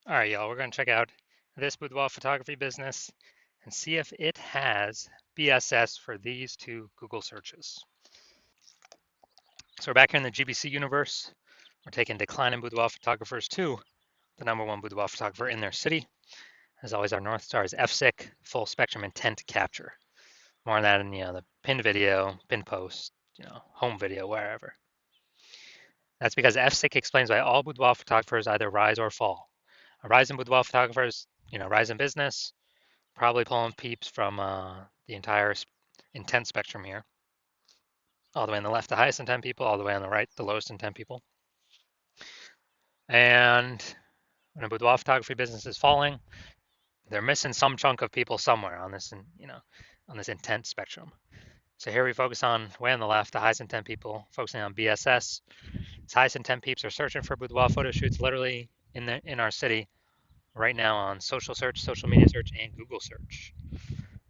All right, y'all, we're going to check out this boudoir photography business and see if it has BSS for these two Google searches. So we're back here in the GBC universe. We're taking declining boudoir photographers to the #1 boudoir photographer in their city. As always, our North Star is FSIC, full spectrum intent capture. More on that in the pinned video, pinned post, home video, wherever. That's because FSIC explains why all boudoir photographers either rise or fall. A rise in boudoir photographers, rise in business, probably pulling peeps from the entire intent spectrum here. All the way on the left, the highest intent people, all the way on the right, the lowest intent people. And when a boudoir photography business is falling, they're missing some chunk of people somewhere on this, on this intent spectrum. So here we focus on way on the left, the highest intent people, focusing on BSS. These highest intent peeps are searching for boudoir photo shoots literally in our city right now on social search, social media search, and Google search.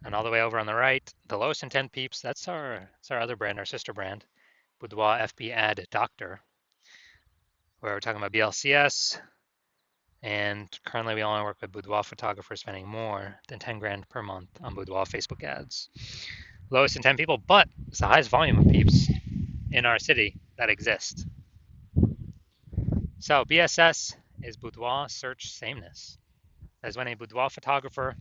And all the way over on the right, the lowest intent peeps, that's our other brand, our sister brand, Boudoir FB Ad Doctor, where we're talking about BLCS. And currently we only work with boudoir photographers spending more than 10 grand per month on boudoir Facebook ads. Lowest intent people, but it's the highest volume of peeps in our city that exist. So BSS is boudoir search sameness. That's when a boudoir photographer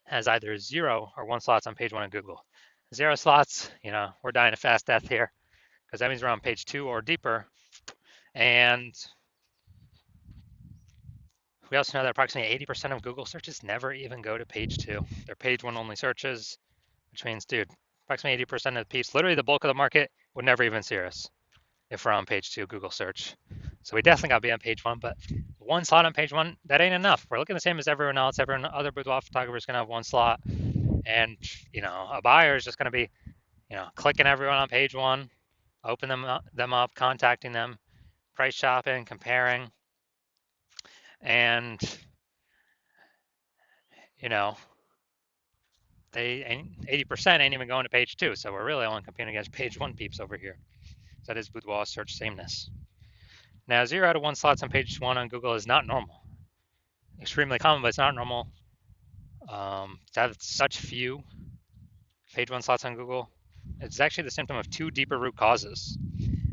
has either 0 or 1 slots on page 1 of Google. 0 slots, we're dying a fast death here because that means we're on page 2 or deeper. And we also know that approximately 80% of Google searches never even go to page 2. They're page 1 only searches, which means, dude, approximately 80% of the peeps, literally the bulk of the market, would never even see us if we're on page 2 Google search. So we definitely got to be on page 1, but 1 slot on page 1, that ain't enough. We're looking the same as everyone else. Everyone, other boudoir photographers going to have 1 slot. And, a buyer is just going to be, clicking everyone on page 1, open them up, contacting them, price shopping, comparing, and, they ain't 80% ain't even going to page 2. So we're really only competing against page 1 peeps over here. So that is boudoir search sameness. Now, 0 out of 1 slots on page 1 on Google is not normal. Extremely common, but it's not normal. To have such few page 1 slots on Google, it's actually the symptom of 2 deeper root causes.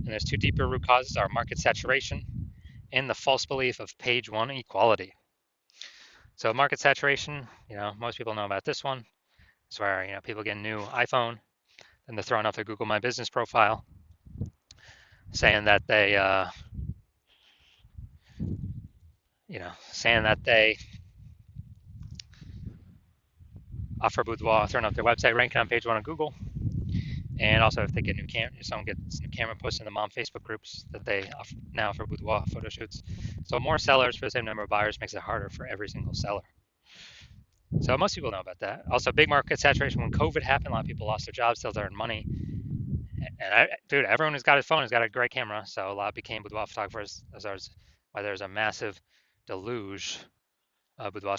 And those 2 deeper root causes are market saturation and the false belief of page 1 equality. So market saturation, most people know about this one. It's where, people get a new iPhone and they're throwing out their Google My Business profile saying that they, offer boudoir, throwing up their website, ranking on page 1 of Google. And also if they get new camera, if someone gets new camera posted in the mom Facebook groups that they now offer boudoir photo shoots. So more sellers for the same number of buyers makes it harder for every single seller. So most people know about that. Also, big market saturation. When COVID happened, a lot of people lost their jobs, still earned money. And dude, everyone who's got his phone has got a great camera, so a lot became boudoir photographers. Why there's a massive deluge of boudoir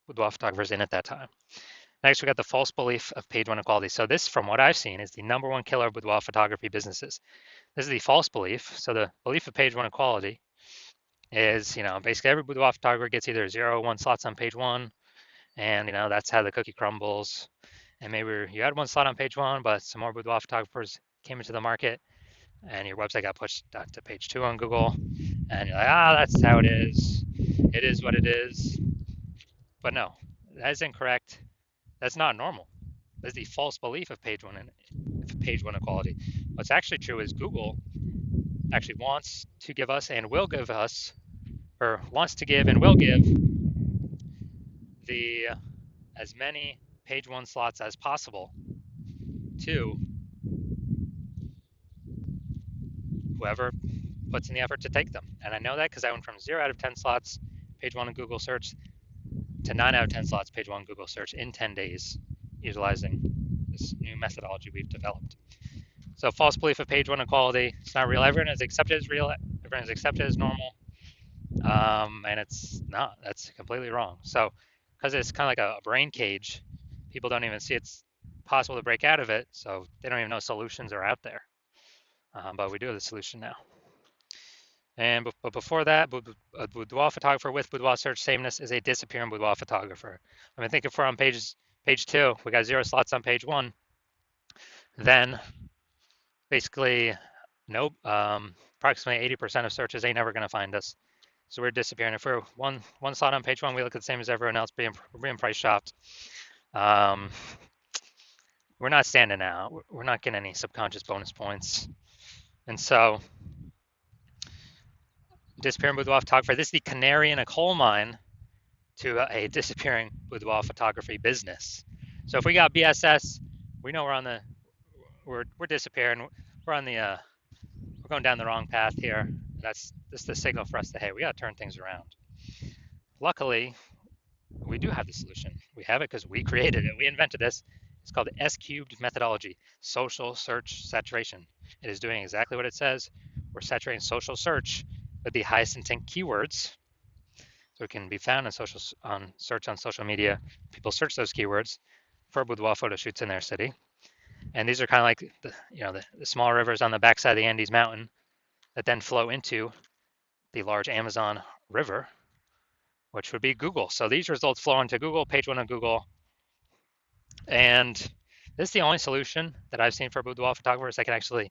photographers in at that time. Next, we got the false belief of page 1 equality. So this, from what I've seen, is the #1 killer of boudoir photography businesses. This is the false belief. So the belief of page 1 equality is, basically every boudoir photographer gets either 0 or 1 slots on page 1, and that's how the cookie crumbles. And maybe you had 1 slot on page 1, but some more boudoir photographers came into the market, and your website got pushed to page 2 on Google, and you're like, that's how it is. It is what it is. But no, that is incorrect. That's not normal. That's the false belief of page 1 equality. What's actually true is Google actually wants to give us and will give us, or wants to give and will give the as many page 1 slots as possible to whoever puts in the effort to take them. And I know that because I went from 0 out of 10 slots page 1 in Google search to 9 out of 10 slots page 1 Google search in 10 days, utilizing this new methodology we've developed. So false belief of page 1 equality, it's not real. Everyone is accepted as real, everyone is accepted as normal, and it's not. That's completely wrong. So because it's kind of like a brain cage, people don't even see it's possible to break out of it, so they don't even know solutions are out there. But we do have the solution now. But before that, a boudoir photographer with boudoir search sameness is a disappearing boudoir photographer. I mean, think if we're on page 2, we got 0 slots on page 1, then basically, nope, approximately 80% of searches ain't ever going to find us. So we're disappearing. If we're one slot on page 1, we look the same as everyone else, being price shopped. We're not standing out. We're not getting any subconscious bonus points. And so, disappearing boudoir photographer, this is the canary in a coal mine to a disappearing boudoir photography business. So if we got BSS, we know we're disappearing. We're going down the wrong path here. That's the signal for us that, hey, we got to turn things around. Luckily, we do have the solution. We have it because we created it. We invented this. It's called the S-cubed methodology, social search saturation. It is doing exactly what it says. We're saturating social search with the highest intent keywords, so it can be found in search on social media. People search those keywords for boudoir photo shoots in their city. And these are kind of like the small rivers on the backside of the Andes Mountain that then flow into the large Amazon River, which would be Google. So these results flow into Google, page 1 of Google. And this is the only solution that I've seen for boudoir photographers that can actually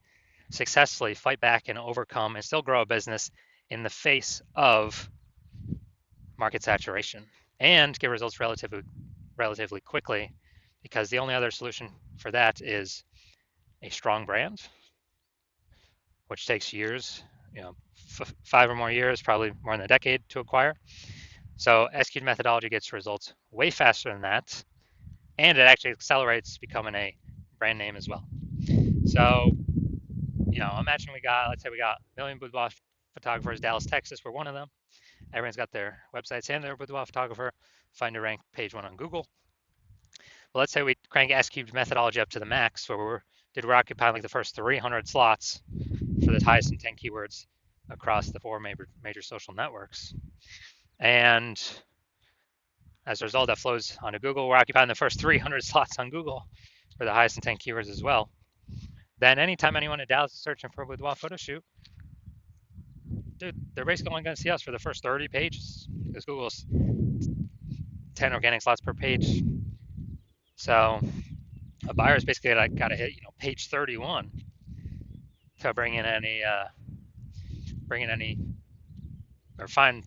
successfully fight back and overcome and still grow a business in the face of market saturation and get results relatively quickly, because the only other solution for that is a strong brand, which takes years, 5 or more years, probably more than a decade to acquire. So S-cubed methodology gets results way faster than that, and it actually accelerates becoming a brand name as well. So, imagine let's say we got a million boudoir photographers. Dallas, Texas, we're one of them. Everyone's got their websites and their boudoir photographer. Find a rank page 1 on Google. Well, let's say we crank S-cubed methodology up to the max, where we're occupying like the first 300 slots for the highest intent keywords across the 4 major social networks. And as a result, that flows onto Google. We're occupying the first 300 slots on Google for the highest intent keywords as well. Then anytime anyone in Dallas is searching for a boudoir photo shoot, dude, they're basically only going to see us for the first 30 pages, because Google's 10 organic slots per page. So a buyer's basically got to hit page 31 to bring in any or find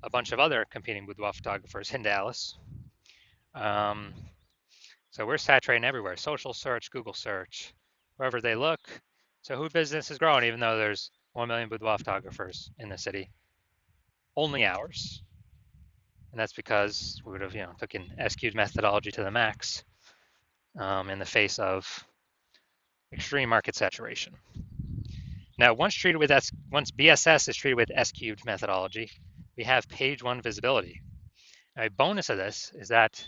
a bunch of other competing boudoir photographers in Dallas. So we're saturating everywhere: social search, Google search, wherever they look. So who business is growing, even though there's 1 million boudoir photographers in the city? Only ours. And that's because we would have taken S-cubed methodology to the max in the face of extreme market saturation. Now, once BSS is treated with S-cubed methodology, we have page 1 visibility. Now, a bonus of this is that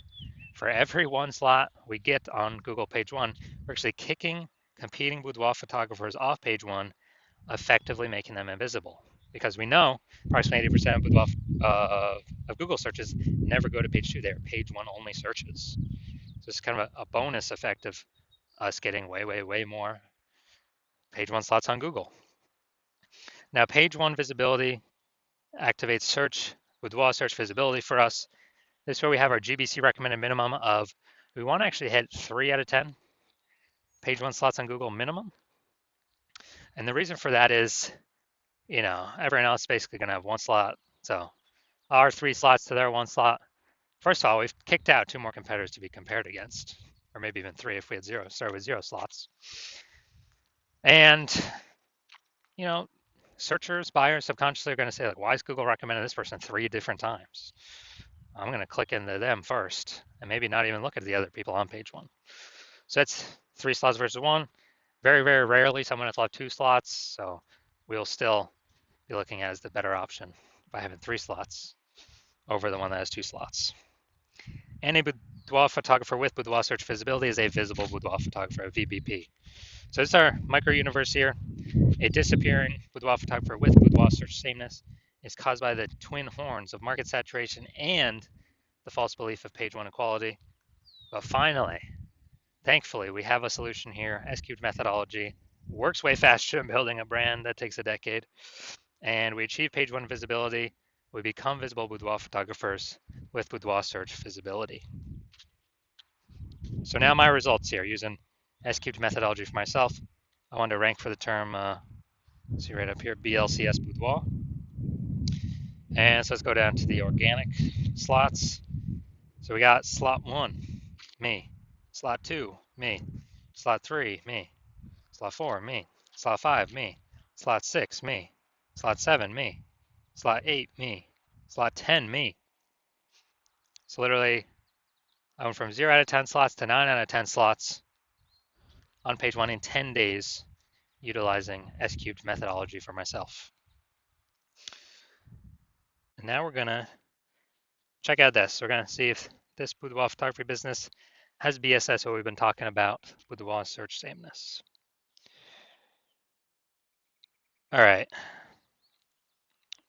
for every 1 slot we get on Google page 1, we're actually kicking competing boudoir photographers off page 1, effectively making them invisible. Because we know approximately 80% of boudoir of Google searches never go to page 2. They're page 1 only searches. So it's kind of a bonus effect of us getting way more page 1 slots on Google. Now, page 1 visibility activates boudoir search visibility for us. This is where we have our GBC recommended minimum of, we want to actually hit 3 out of 10 page 1 slots on Google minimum. And the reason for that is, everyone else is basically going to have 1 slot. So our 3 slots to their 1 slot. First of all, we've kicked out 2 more competitors to be compared against, or maybe even 3 if we had started with 0 slots. And, searchers, buyers subconsciously are going to say, like, why is Google recommending this person 3 different times? I'm going to click into them first and maybe not even look at the other people on page 1. So that's 3 slots versus 1. Very, very rarely someone will have 2 slots. So we'll still be looking at as the better option by having 3 slots over the one that has 2 slots. Any boudoir photographer with boudoir search visibility is a visible boudoir photographer, a VBP. So this is our micro universe here. A disappearing boudoir photographer with boudoir search sameness is caused by the twin horns of market saturation and the false belief of page 1 equality. But finally, thankfully, we have a solution here, S-cubed methodology, works way faster than building a brand that takes a decade. And we achieve page one visibility. We become visible boudoir photographers with boudoir search visibility. So now my results here using S-cubed methodology for myself. I want to rank for the term, see right up here, BLCS boudoir. And so let's go down to the organic slots. So we got slot 1, me. Slot 2, me. Slot 3, me. Slot 4, me. Slot 5, me. Slot 6, me. Slot 7, me. Slot 8, me. Slot 10, me. So literally, I went from 0 out of 10 slots to 9 out of 10 slots on page 1 in 10 days utilizing S-cubed methodology for myself. And now we're going to check out this. We're going to see if this boudoir photography business has BSS, what we've been talking about, boudoir search sameness. All right.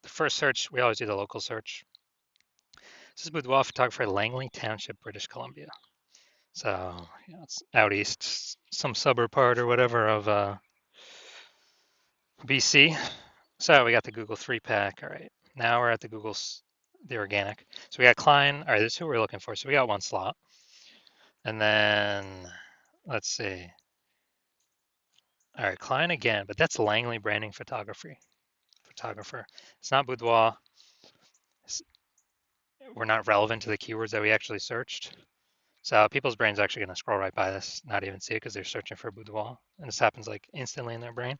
The first search, we always do the local search. This is boudoir photographer, Langley Township, British Columbia. So it's out east, some suburb part or whatever of BC. So we got the Google 3-pack. All right. Now we're at the organic. So we got Klein. All right, this is who we're looking for. So we got one slot. And then let's see. All right, Klein again, but that's Langley Branding Photographer. It's not boudoir. We're not relevant to the keywords that we actually searched. So people's brain's actually going to scroll right by this, not even see it because they're searching for boudoir. And this happens like instantly in their brain.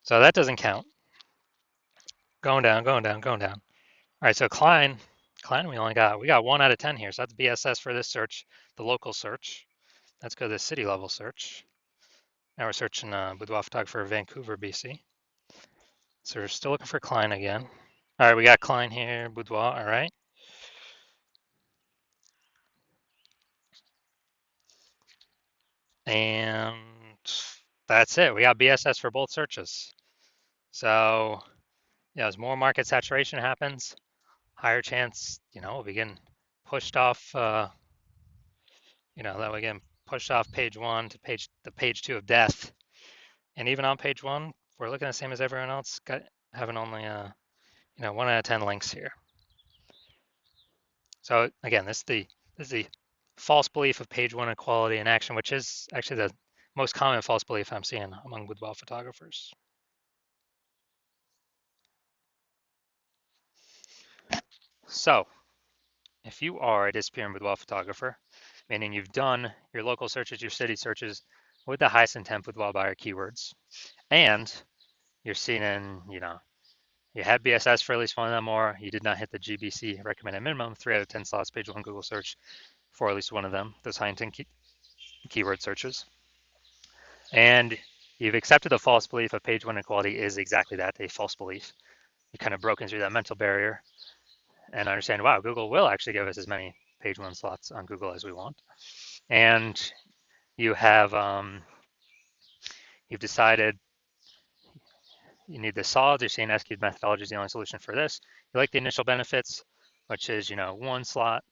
So that doesn't count. Going down, going down, going down. All right, so Klein, we got 1 out of 10 here. So that's BSS for this search, the local search. Let's go to the city level search. Now we're searching boudoir photographer Vancouver, BC. So we're still looking for Klein again. All right, we got Klein here, boudoir, all right. And that's it. We got BSS for both searches. So, yeah, as more market saturation happens, higher chance, we'll begin pushed off, that we get pushed off page 1 to page 2 of death. And even on page 1, we're looking the same as everyone else, having only 1 out of 10 links here. So again, this is the false belief of page 1 equality in action, which is actually the most common false belief I'm seeing among boudoir photographers. So if you are a disappearing boudoir photographer, meaning you've done your local searches, your city searches with the highest intent boudoir buyer keywords, and you're seen in, you had BSS for at least one of them, or you did not hit the GBC recommended minimum, 3 out of 10 slots, page 1 Google search for at least one of them, those high intent keyword searches. And you've accepted the false belief of page 1 equality is exactly that, a false belief. You kind of broken through that mental barrier and understand, wow, Google will actually give us as many page 1 slots on Google as we want. And you have, you've decided you need the solids. You're saying S-cubed methodology is the only solution for this. You like the initial benefits, which is, one slot,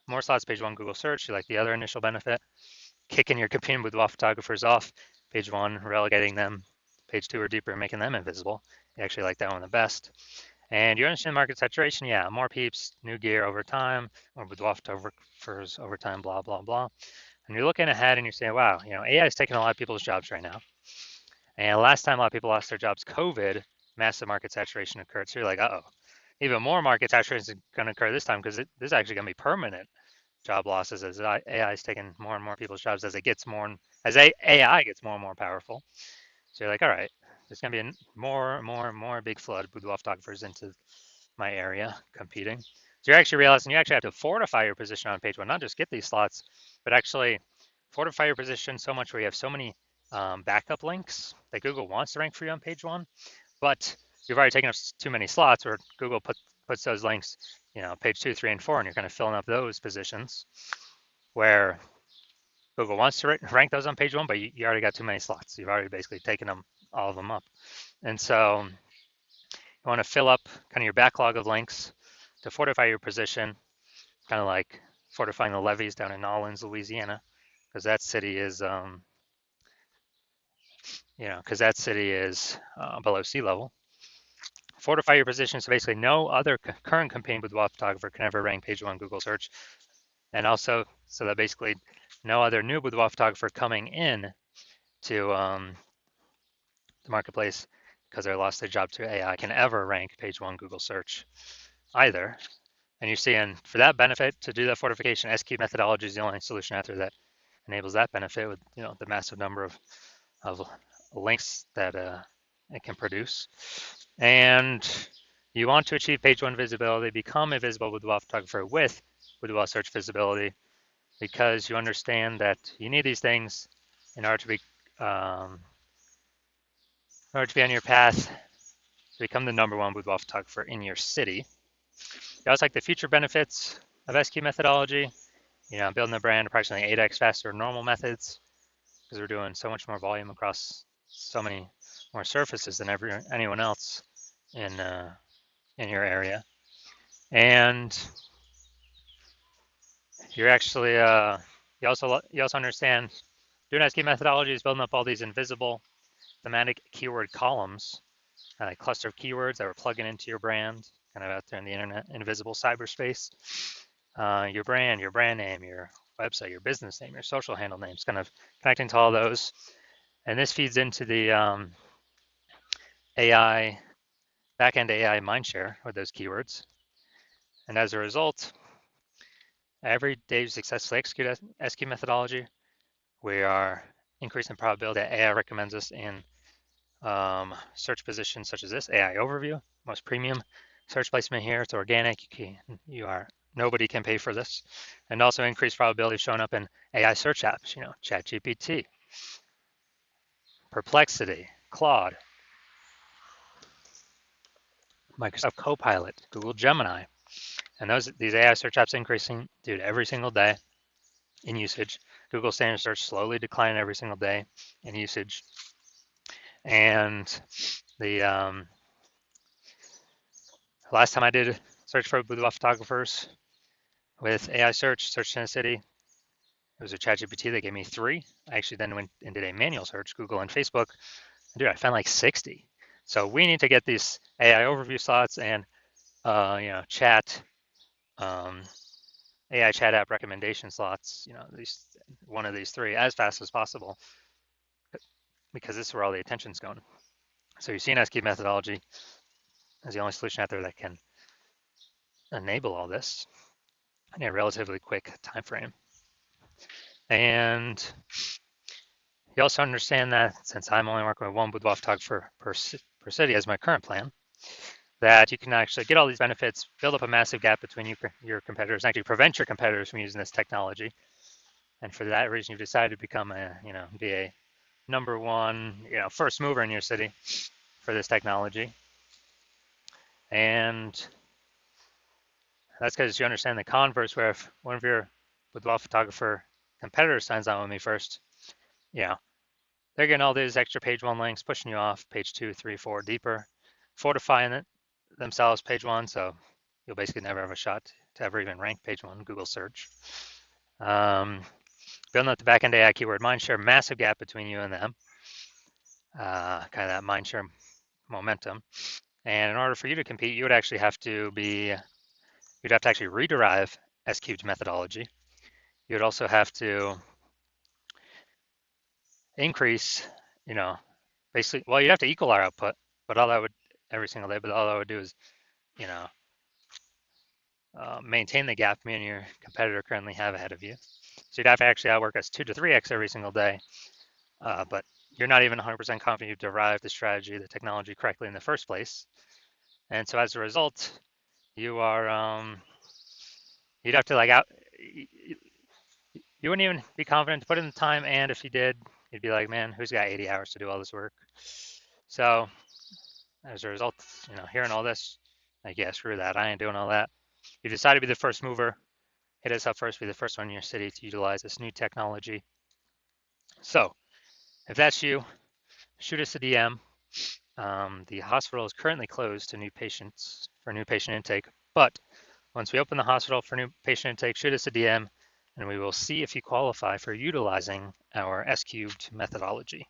more slots, page 1 Google search. You like the other initial benefit, kicking your competing boudoir photographers off, page 1, relegating them, page 2 or deeper, making them invisible. You actually like that one the best. And you understand market saturation, yeah, more peeps, new gear over time, more boudoir photographers over time, blah, blah, blah. And you're looking ahead and you're saying, wow, AI is taking a lot of people's jobs right now. And last time a lot of people lost their jobs, COVID, massive market saturation occurred. So you're like, uh-oh, even more market saturation is going to occur this time because this is actually going to be permanent job losses as AI is taking more and more people's jobs as AI gets more and more powerful. So you're like, all right, there's going to be more and more big flood of boudoir photographers into my area competing. So you're actually realizing you actually have to fortify your position on page 1, not just get these slots, but actually fortify your position so much where you have so many backup links that Google wants to rank for you on page 1, but you've already taken up too many slots where Google puts those links, page 2, 3, and 4, and you're kind of filling up those positions where Google wants to rank those on page 1, but you already got too many slots. You've already basically taken all of them up. And so you want to fill up kind of your backlog of links to fortify your position, kind of like fortifying the levees down in Nolens, Louisiana, because that city is, because that city is below sea level. Fortify your position so basically no other current campaign boudoir photographer can ever rank page one Google search. And also so that basically no other new boudoir photographer coming in to the marketplace because they lost their job to AI can ever rank page one Google search either. And you're seeing for that benefit to do that fortification, SQ methodology is the only solution out there that enables that benefit with the massive number of links that it can produce. And you want to achieve page one visibility, become a visible boudoir photographer with boudoir search visibility, because you understand that you need these things in order to be on your path to become the number one boudoir photographer in your city. You also like the future benefits of SQ methodology. Building the brand approximately 8x faster than normal methods because we're doing so much more volume across so many more surfaces than anyone else in your area. And you're actually you also understand doing SQ methodology is building up all these invisible thematic keyword columns, a cluster of keywords that we're plugging into your brand, kind of out there in the internet, invisible cyberspace. Your brand name, your website, your business name, your social handle names, kind of connecting to all those. And this feeds into the AI, backend AI mindshare with those keywords. And as a result, every day you successfully execute SQ methodology, we are increasing the probability that AI recommends us in search positions such as this, AI overview, most premium search placement here. It's organic. Nobody can pay for this. And also increased probability of showing up in AI search apps, ChatGPT, Perplexity, Claude, Microsoft Copilot, Google Gemini. And these AI search apps increasing, dude, every single day in usage. Google standard search slowly declining every single day in usage. And the last time I did search for boudoir photographers with AI search in a city, it was a ChatGPT that gave me 3. I actually then went and did a manual search, Google and Facebook. And dude, I found like 60. So we need to get these AI overview slots and chat AI chat app recommendation slots, one of these 3 as fast as possible, because this is where all the attention's going. So you're seeing SQ methodology as the only solution out there that can enable all this in a relatively quick time frame. And you also understand that since I'm only working with one boudoir photographer per city as my current plan, that you can actually get all these benefits, build up a massive gap between your competitors, and actually prevent your competitors from using this technology. And for that reason, you've decided to become be a number one, first mover in your city for this technology. And that's because you understand the converse, where if one of your boudoir photographer competitors signs on with me first, they're getting all these extra page one links, pushing you off page 2, 3, 4 deeper, fortifying it themselves page one, so you'll basically never have a shot to ever even rank page one Google search. Building up the backend AI keyword mindshare, massive gap between you and them, kind of that mindshare momentum. And in order for you to compete, you'd actually have to actually rederive SQ'd methodology. You'd also have to increase, basically, well, you'd have to equal our output, but all that would every single day, but all that would do is, maintain the gap me and your competitor currently have ahead of you. So you'd have to actually outwork us 2 to 3x every single day, but you're not even 100% confident you've derived the strategy, the technology correctly in the first place. And so as a result, you are, you'd have to you wouldn't even be confident to put in the time. And if you did, you'd be like, man, who's got 80 hours to do all this work? So as a result, hearing all this, like, yeah, screw that. I ain't doing all that. You decide to be the first mover. Hit us up first, be the first one in your city to utilize this new technology. So if that's you, shoot us a DM. The hospital is currently closed to new patients for new patient intake, but once we open the hospital for new patient intake, shoot us a DM and we will see if you qualify for utilizing our SQ'd methodology.